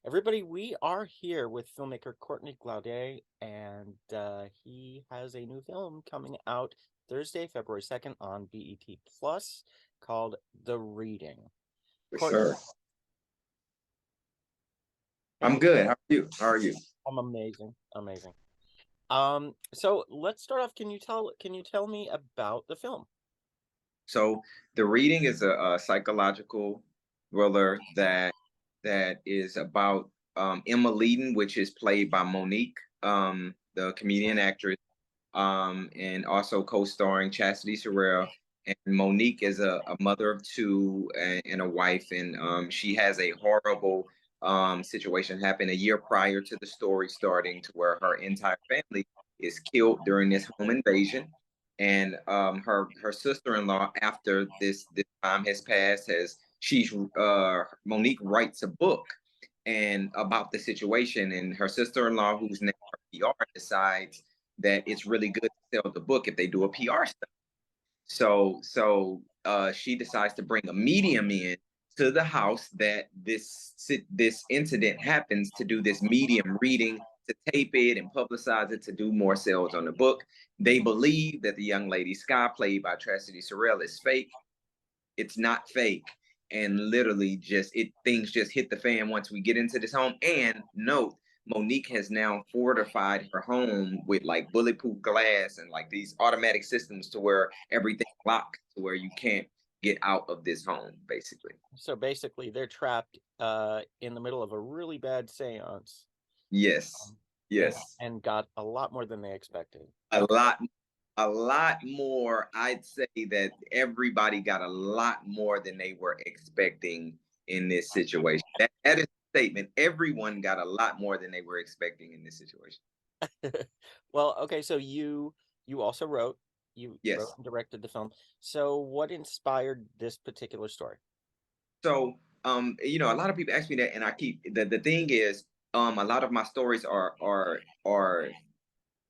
Everybody, we are here with filmmaker Courtney Glaudé, and he has a new film coming out Thursday, February 2nd on BET Plus called The Reading. Yes, Courtney, sir. I'm hey, good. How are you? How are you? I'm amazing, amazing. So let's start off. Can you tell me about the film? So, The Reading is a psychological thriller that is about Emma Leeden, which is played by Monique, the comedian actress, and also co-starring Chasity Sereal. And Monique is a mother of two and a wife, and she has a horrible situation happen a year prior to the story starting, to where her entire family is killed during this home invasion. And her sister-in-law, after this time has passed, has she's Monique writes a book and about the situation, and her sister-in-law, who's now her PR, decides that it's really good to sell the book if they do a PR study. So she decides to bring a medium in to the house that this incident happens, to do this medium reading, to tape it and publicize it, to do more sales on the book. They believe that the young lady Sky, played by Chasity Sereal, is fake. It's not fake. And literally just things just hit the fan once we get into this home. And note, Monique has now fortified her home with like bulletproof glass and like these automatic systems to where everything locks, to where you can't get out of this home, basically. So basically, they're trapped in the middle of a really bad seance, Yes. um, and Yes. and got a lot more than they expected. A Okay. lot, a lot more. I'd say that everybody got a lot more than they were expecting in this situation. That is a statement. Everyone got a lot more than they were expecting in this situation. Well, okay, so you also wrote Yes. and directed the film. So what inspired this particular story? So, a lot of people ask me that, and I keep the thing is, a lot of my stories are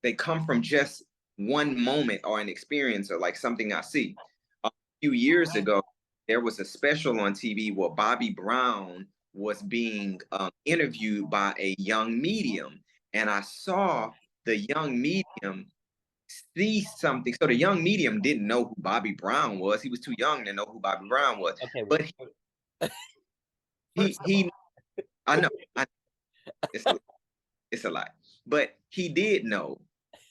they come from just one moment or an experience or like something I see. A few years ago, there was a special on TV where Bobby Brown was being interviewed by a young medium, and I saw the young medium see something. So the young medium didn't know who Bobby Brown was. He was too young to know who Bobby Brown was. Okay, But he first of he all, I know, it's a it's a lot, but he did know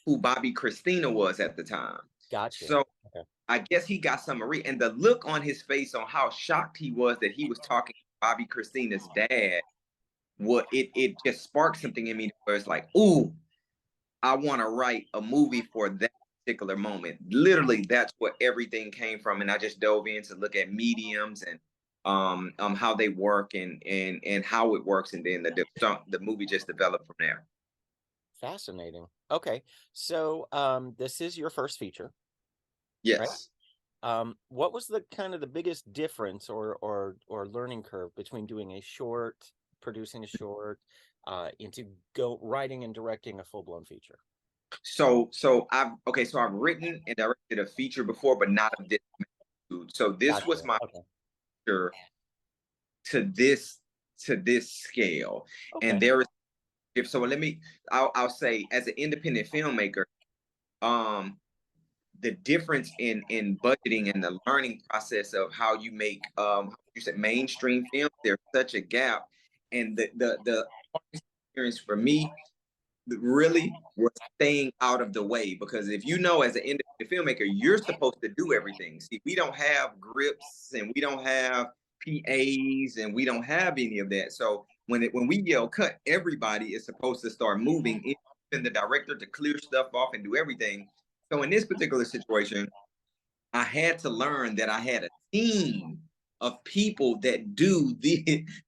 who Bobby Christina was at the time. got you. So Okay. I guess he got some and the look on his face on how shocked he was that he was talking to Bobby Christina's dad, what it just sparked something in me where it's like, ooh, I want to write a movie for that particular moment. Literally, that's what everything came from, and I just dove in to look at mediums and how they work and how it works, and then the movie just developed from there. Fascinating. Okay. So this is your first feature, right? Yes. What was the kind of the biggest difference or learning curve between doing a short, producing a short, into go writing and directing a full-blown feature? So I've written and directed a feature before, but not of this magnitude. So this Gotcha. was my Okay. feature to this scale, and Okay. there is if so. I'll say, as an independent filmmaker, um, the difference in budgeting and the learning process of how you make you said mainstream film. There's such a gap, and the hardest experience for me really was staying out of the way, because if you know, as an independent filmmaker, you're supposed to do everything. See, we don't have grips and we don't have PAs and we don't have any of that. So when we yell cut, everybody is supposed to start moving, even the director, to clear stuff off and do everything. So in this particular situation, I had to learn that I had a team of people that do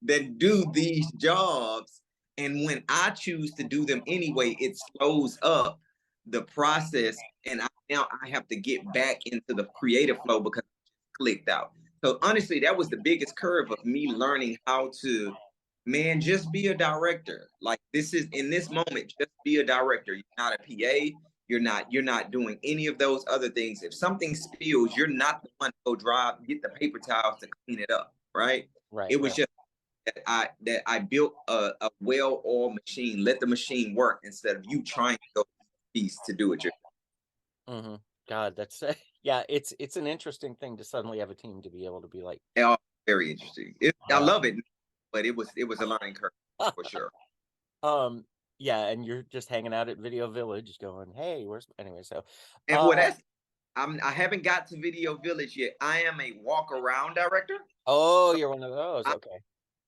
that do these jobs, and when I choose to do them anyway, it slows up the process, and now I have to get back into the creative flow because I clicked out. So honestly, that was the biggest curve of me learning how to, man, just be a director. Like, this is in this moment, just be a director. You're not a PA. You're not doing any of those other things. If something spills, you're not the one to go drive, get the paper towels to clean it up, right? Right, It was right. just that I built a well-oiled machine. Let the machine work instead of you trying to go piece to do it yourself. Mm-hmm. God, that's yeah. It's an interesting thing to suddenly have a team to be able to be like, Oh, very interesting. I yeah. love it, but it was a learning curve for sure. um, yeah, and you're just hanging out at Video Village, going, "Hey, where's?" Anyway, so, And what that's I haven't got to Video Village yet. I am a walk around director. oh, you're one of those. I Okay.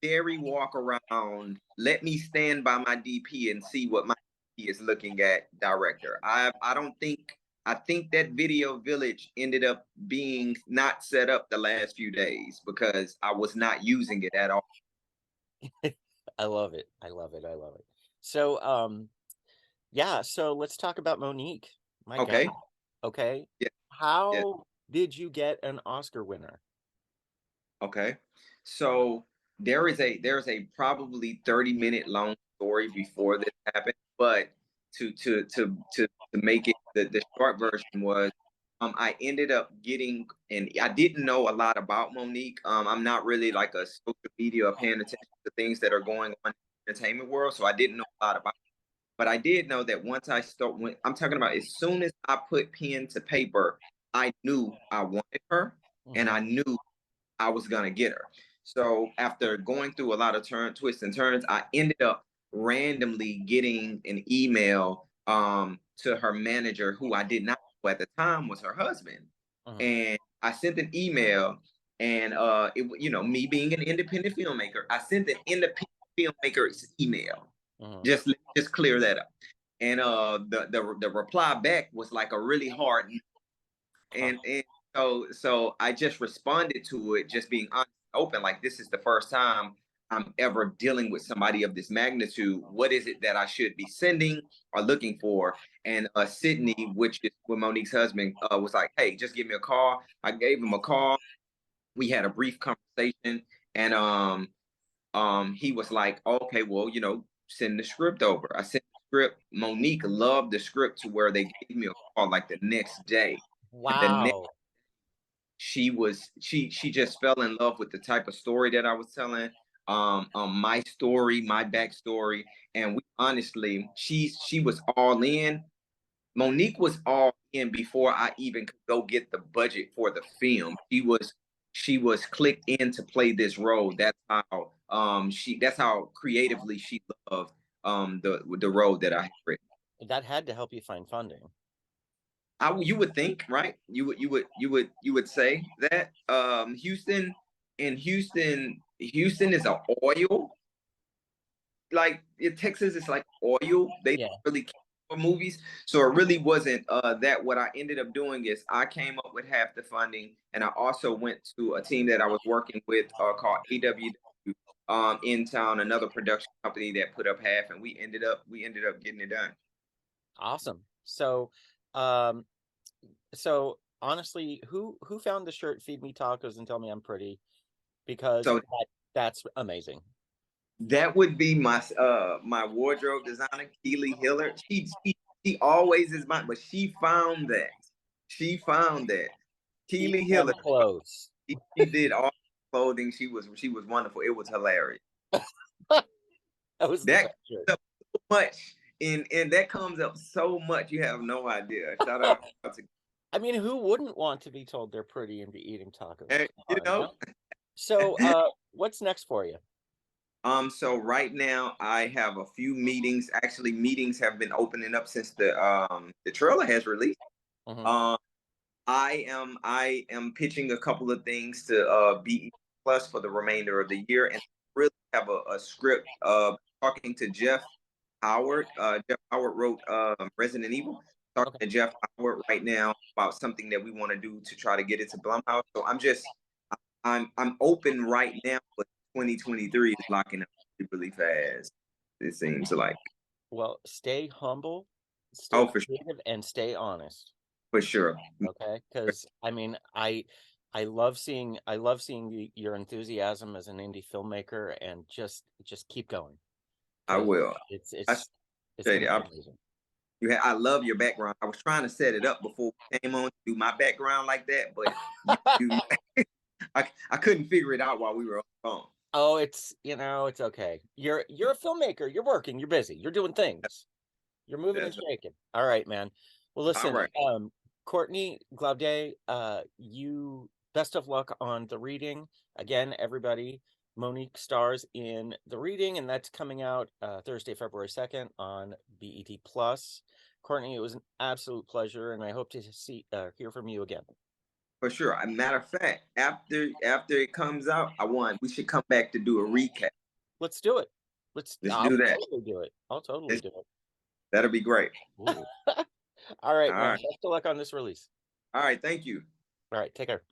very walk around. Let me stand by my DP and see what my DP is looking at director. I don't think I think that Video Village ended up being not set up the last few days because I was not using it at all. I love it. I love it. I love it. So, yeah. So let's talk about Monique. My God. Okay. Okay. Yeah. Yeah. How did you get an Oscar winner? Okay. So there's a probably 30-minute long story before this happened, but to make it the short version was I ended up getting, and I didn't know a lot about Monique. I'm not really like a social media or paying attention to things that are going on in the entertainment world, so I didn't know a lot about it. But I did know that once I start, when I'm talking about, as soon as I put pen to paper, I knew I wanted her, and Hmm. I knew I was gonna get her. So after going through a lot of twists and turns, I ended up randomly getting an email to her manager, who I did not know at the time was her husband. Hmm. And I sent an email, and me being an independent filmmaker, I sent an independent filmmaker's email. Hmm. Just clear that up. And the reply back was like a really hard, and so I just responded to it, just being honest and open, like, this is the first time I'm ever dealing with somebody of this magnitude. What is it that I should be sending or looking for? And Sydney, which is with Monique's husband, was like, hey, just give me a call. I gave him a call. We had a brief conversation, and he was like, okay, well, send the script over. I sent the script. Monique loved the script to where they gave me a call like the next day. And the next Wow. she just fell in love with the type of story that I was telling, my story, my backstory. And we honestly, she was all in. Monique was all in before I even could go get the budget for the film. She was clicked in to play this role. That's how creatively she loved the role that I had written. That had to help you find funding. You would think, right? You would say that Houston is a oil, like, in Texas is like oil. They Yeah. don't really care for movies, so it really wasn't that. What I ended up doing is I came up with half the funding, and I also went to a team that I was working with called AWW in town, another production company that put up half, and we ended up getting it done. Awesome. Um, so honestly, who found the shirt "Feed Me Tacos and Tell Me I'm Pretty"? Because So that's amazing. that would be my wardrobe designer, Keely Hiller. She always is mine, but she found that. She found that. Even Keely down Hiller. to clothes. She did all the clothing. She was wonderful. It was hilarious. That was the That best shirt. comes up so much, and that comes up so much. You have no idea. Shout out to I mean, who wouldn't want to be told they're pretty and be eating tacos? eh, Come you on, know. now. So, what's next for you? So right now I have a few meetings. Actually, meetings have been opening up since the trailer has released. Hmm. Um, I am pitching a couple of things to BE Plus for the remainder of the year, and really have a script. Talking to Jeff Howard. Jeff Howard wrote Resident Evil. Talking Okay. to Jeff Howard right now about something that we want to do to try to get it to Blumhouse. So I'm open right now, but 2023 is locking up really fast. It seems like. Well, stay humble, stay Oh, for creative, and stay honest. for sure. Okay, because I mean, I love seeing your enthusiasm as an indie filmmaker, and just keep going I because will. it's I it's it's appreciate gonna it. be amazing. I love your background. I was trying to set it up before we came on to do my background like that, but you I couldn't figure it out while we were on the phone. Oh, it's it's okay. You're a filmmaker. You're working. You're busy. You're doing things. You're moving and That's shaking. All right, man. Well, all listen, right. Courtney Glaudé, you best of luck on the reading. Again, everybody, Monique stars in the reading, and that's coming out Thursday, February 2nd on BET Plus. Courtney, it was an absolute pleasure, and I hope to hear from you again. For sure. A matter of fact, after it comes out, we should come back to do a recap. Let's do it. Let's I'll do that. totally do it. I'll totally Let's, do that'll be great. it. All right, All man. right. Best of luck on this release. All right. Thank you. All right, take care.